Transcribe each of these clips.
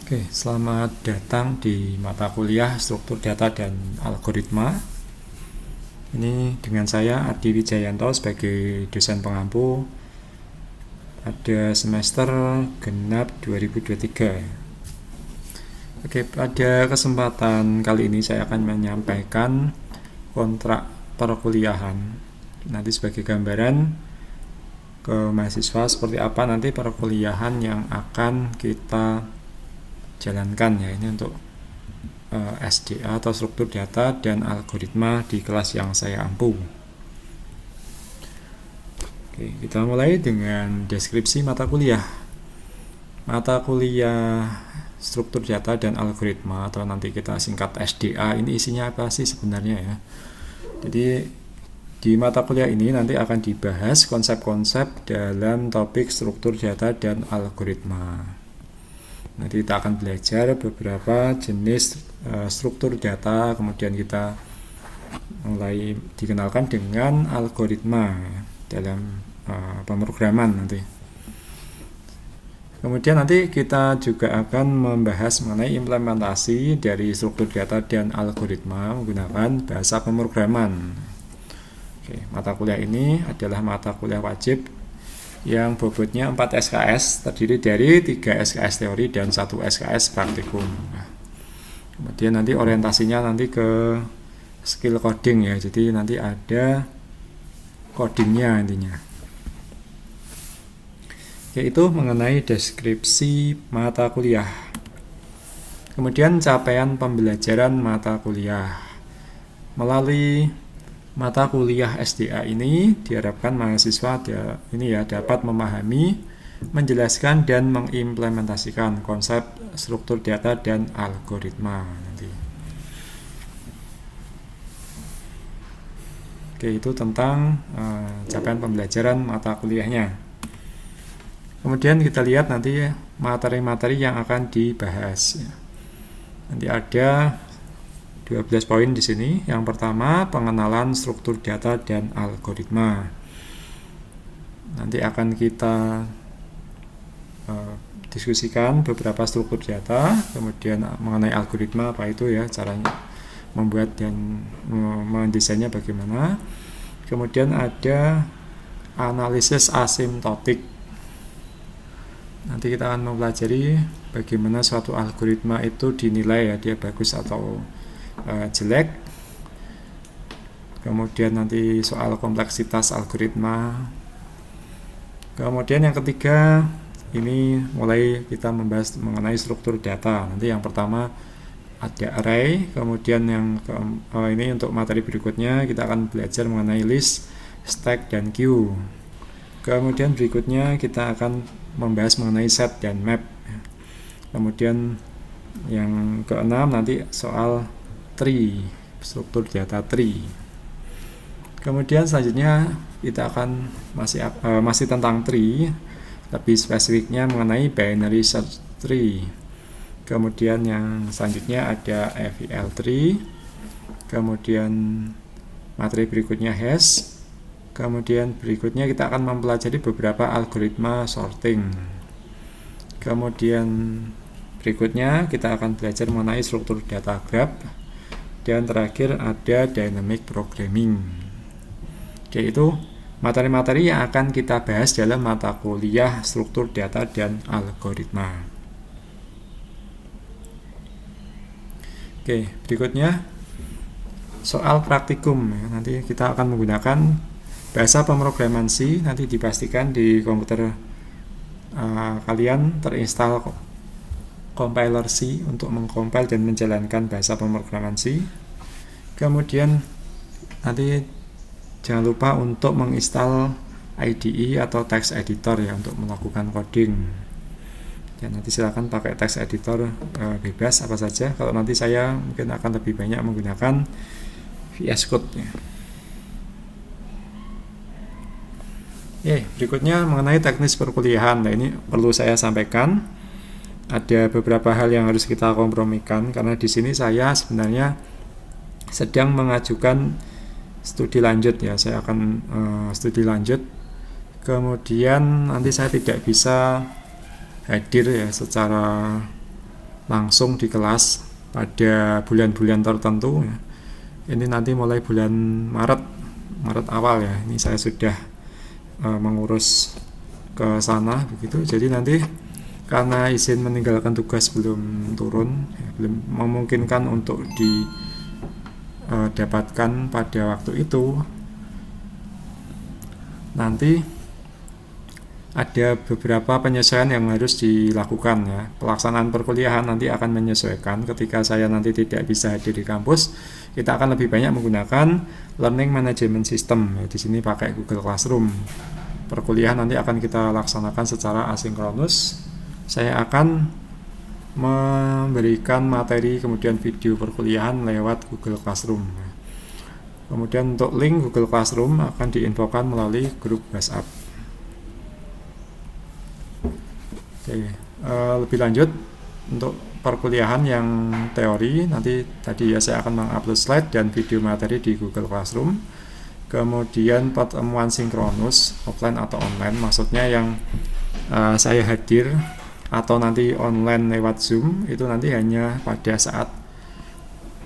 Oke, selamat datang di mata kuliah Struktur Data dan Algoritma. Ini dengan saya Adi Wijayanto sebagai dosen pengampu pada semester genap 2023. Oke, pada kesempatan kali ini saya akan menyampaikan kontrak perkuliahan. Nanti sebagai gambaran ke mahasiswa seperti apa nanti perkuliahan yang akan kita jalankan ya, ini untuk SDA atau struktur data dan algoritma di kelas yang saya ampu. Oke, kita mulai dengan deskripsi mata kuliah. Mata kuliah struktur data dan algoritma atau nanti kita singkat SDA ini isinya apa sih sebenarnya ya. Jadi di mata kuliah ini nanti akan dibahas konsep-konsep dalam topik struktur data dan algoritma. Nanti kita akan belajar beberapa jenis struktur data, kemudian kita mulai dikenalkan dengan algoritma dalam pemrograman nanti. Kemudian nanti kita juga akan membahas mengenai implementasi dari struktur data dan algoritma menggunakan bahasa pemrograman. Oke, mata kuliah ini adalah mata kuliah wajib yang bobotnya 4 SKS, terdiri dari 3 SKS teori dan 1 SKS praktikum. Kemudian nanti orientasinya nanti ke skill coding ya, jadi nanti ada codingnya intinya. Yaitu mengenai deskripsi mata kuliah. Kemudian capaian pembelajaran mata kuliah. Melalui mata kuliah SDA ini diharapkan mahasiswa dapat memahami, menjelaskan dan mengimplementasikan konsep struktur data dan algoritma nanti. Oke, itu tentang capaian pembelajaran mata kuliahnya. Kemudian kita lihat nanti materi-materi yang akan dibahas. Nanti ada 12 poin di sini. Yang pertama, pengenalan struktur data dan algoritma. Nanti akan kita diskusikan beberapa struktur data, kemudian mengenai algoritma apa itu ya, caranya membuat dan mendesainnya bagaimana. Kemudian ada analisis asimptotik. Nanti kita akan mempelajari bagaimana suatu algoritma itu dinilai ya, dia bagus atau jelek. Kemudian nanti soal kompleksitas algoritma. Kemudian yang ketiga ini mulai kita membahas mengenai struktur data. Nanti yang pertama ada array, kemudian yang ini untuk materi berikutnya kita akan belajar mengenai list, stack dan queue. Kemudian berikutnya kita akan membahas mengenai set dan map. Kemudian yang keenam nanti soal tree, struktur data tree. Kemudian selanjutnya kita akan masih tentang tree, tapi spesifiknya mengenai binary search tree. Kemudian yang selanjutnya ada FEL tree. Kemudian materi berikutnya hash. Kemudian berikutnya kita akan mempelajari beberapa algoritma sorting. Kemudian berikutnya kita akan belajar mengenai struktur data graph. Dan terakhir ada dynamic programming. Yaitu materi-materi yang akan kita bahas dalam mata kuliah struktur data dan algoritma. Oke, berikutnya soal praktikum. Nanti kita akan menggunakan bahasa pemrograman C. Nanti dipastikan di komputer kalian terinstall compiler C untuk mengcompile dan menjalankan bahasa pemrograman C. Kemudian nanti jangan lupa untuk menginstal IDE atau text editor ya untuk melakukan coding. Dan nanti silakan pakai text editor bebas apa saja. Kalau nanti saya mungkin akan lebih banyak menggunakan VS Code ya. Berikutnya mengenai teknis perkuliahan. Nah, ini perlu saya sampaikan. Ada beberapa hal yang harus kita kompromikan karena di sini saya sebenarnya sedang mengajukan studi lanjut ya. Saya akan studi lanjut. Kemudian nanti saya tidak bisa hadir ya secara langsung di kelas pada bulan-bulan tertentu ya. Ini nanti mulai bulan Maret awal ya, ini saya sudah mengurus ke sana begitu. Jadi nanti karena izin meninggalkan tugas belum turun ya, belum memungkinkan untuk didapatkan pada waktu itu, nanti ada beberapa penyesuaian yang harus dilakukan ya. Pelaksanaan perkuliahan nanti akan menyesuaikan ketika saya nanti tidak bisa hadir di kampus. Kita akan lebih banyak menggunakan learning management system ya, di sini pakai Google Classroom. Perkuliahan nanti akan kita laksanakan secara asinkronus. Saya akan memberikan materi kemudian video perkuliahan lewat Google Classroom. Kemudian untuk link Google Classroom akan diinfokan melalui grup WhatsApp. Oke, lebih lanjut untuk perkuliahan yang teori nanti tadi ya saya akan mengupload slide dan video materi di Google Classroom. Kemudian pertemuan sinkronus offline atau online, maksudnya yang saya hadir atau nanti online lewat Zoom itu nanti hanya pada saat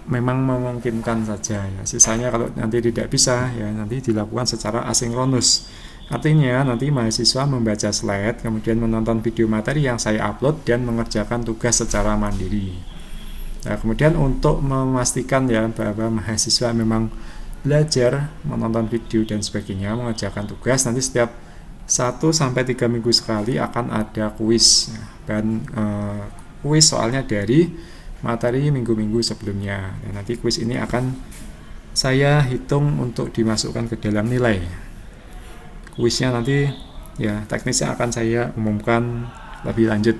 memang memungkinkan saja ya. Sisanya kalau nanti tidak bisa ya nanti dilakukan secara asinkronus. Artinya nanti mahasiswa membaca slide, kemudian menonton video materi yang saya upload dan mengerjakan tugas secara mandiri. Nah, kemudian untuk memastikan ya bahwa mahasiswa memang belajar, menonton video dan sebagainya, mengerjakan tugas, nanti setiap 1-3 minggu sekali akan ada kuis. Dan kuis soalnya dari materi minggu-minggu sebelumnya. Dan nanti kuis ini akan saya hitung untuk dimasukkan ke dalam nilai. Kuisnya nanti ya teknisnya akan saya umumkan lebih lanjut.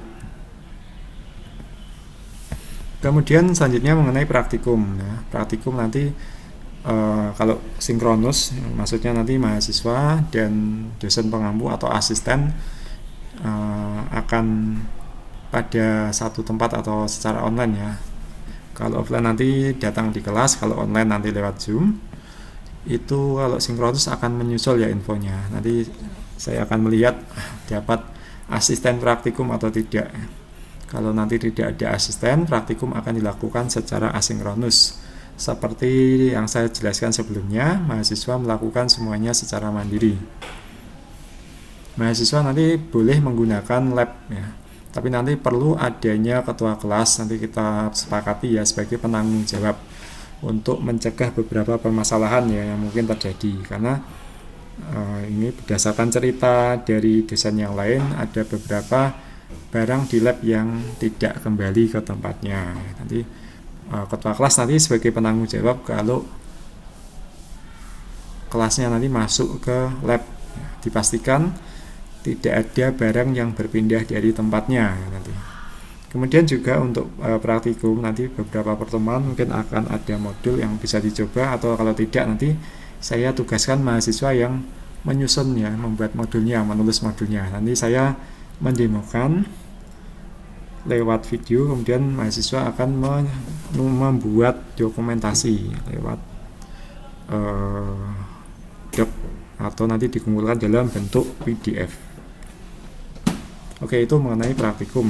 Kemudian selanjutnya mengenai praktikum ya. Praktikum nanti kalau sinkronus maksudnya nanti mahasiswa dan dosen pengampu atau asisten akan pada satu tempat atau secara online ya. Kalau offline nanti datang di kelas, kalau online nanti lewat Zoom. Itu kalau sinkronus akan menyusul ya infonya. Nanti saya akan melihat dapat asisten praktikum atau tidak. Kalau nanti tidak ada asisten, praktikum akan dilakukan secara asinkronus. Seperti yang saya jelaskan sebelumnya, mahasiswa melakukan semuanya secara mandiri. Mahasiswa nanti boleh menggunakan lab ya. Tapi nanti perlu adanya ketua kelas, nanti kita sepakati ya sebagai penanggung jawab untuk mencegah beberapa permasalahan ya yang mungkin terjadi, karena ini berdasarkan cerita dari dosen yang lain, ada beberapa barang di lab yang tidak kembali ke tempatnya. Nanti ketua kelas nanti sebagai penanggung jawab kalau kelasnya nanti masuk ke lab, dipastikan tidak ada barang yang berpindah dari tempatnya nanti. Kemudian juga untuk praktikum nanti beberapa pertemuan mungkin akan ada modul yang bisa dicoba, atau kalau tidak nanti saya tugaskan mahasiswa yang menyusun ya, membuat modulnya, menulis modulnya. Nanti saya mendemokan lewat video, kemudian mahasiswa akan membuat dokumentasi lewat doc atau nanti dikumpulkan dalam bentuk PDF. Oke, itu mengenai praktikum.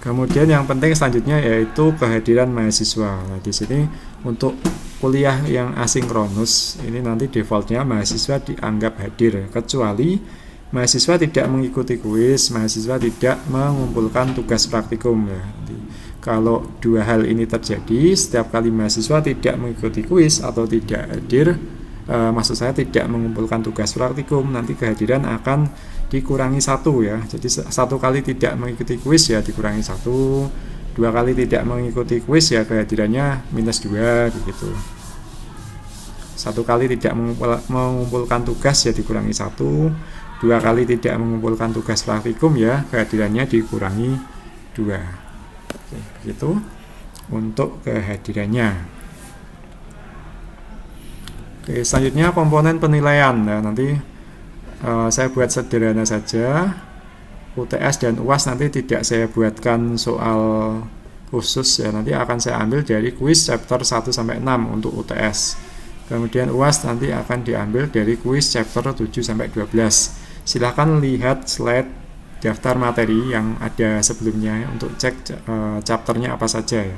Kemudian yang penting selanjutnya yaitu kehadiran mahasiswa. Nah, di sini untuk kuliah yang asinkronus ini nanti defaultnya mahasiswa dianggap hadir, kecuali mahasiswa tidak mengikuti kuis, mahasiswa tidak mengumpulkan tugas praktikum ya. Nanti, kalau dua hal ini terjadi, setiap kali mahasiswa tidak mengikuti kuis atau tidak hadir, maksud saya tidak mengumpulkan tugas praktikum, nanti kehadiran akan dikurangi 1 ya. Jadi 1 kali tidak mengikuti kuis ya dikurangi 1, 2 kali tidak mengikuti kuis ya kehadirannya -2 begitu. 1 kali tidak mengumpulkan tugas ya dikurangi 1, 2 kali tidak mengumpulkan tugas praktikum ya kehadirannya dikurangi 2. Oke, begitu untuk kehadirannya. Oke, selanjutnya komponen penilaian. Nah, nanti saya buat sederhana saja. UTS dan UAS nanti tidak saya buatkan soal khusus ya, nanti akan saya ambil dari kuis chapter 1-6 untuk UTS. Kemudian UAS nanti akan diambil dari kuis chapter 7-12. Silahkan lihat slide daftar materi yang ada sebelumnya untuk cek chapternya apa saja ya.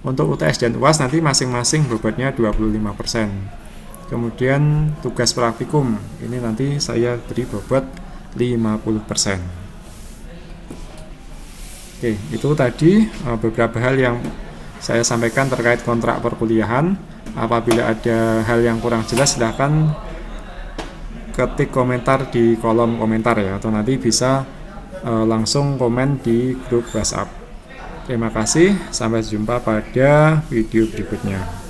Untuk UTS dan UAS nanti masing-masing bobotnya 25%. Kemudian tugas praktikum ini nanti saya beri bobot 50%. Oke, itu tadi beberapa hal yang saya sampaikan terkait kontrak perkuliahan. Apabila ada hal yang kurang jelas, silahkan ketik komentar di kolom komentar ya, atau nanti bisa langsung komen di grup WhatsApp. Terima kasih, sampai jumpa pada video berikutnya.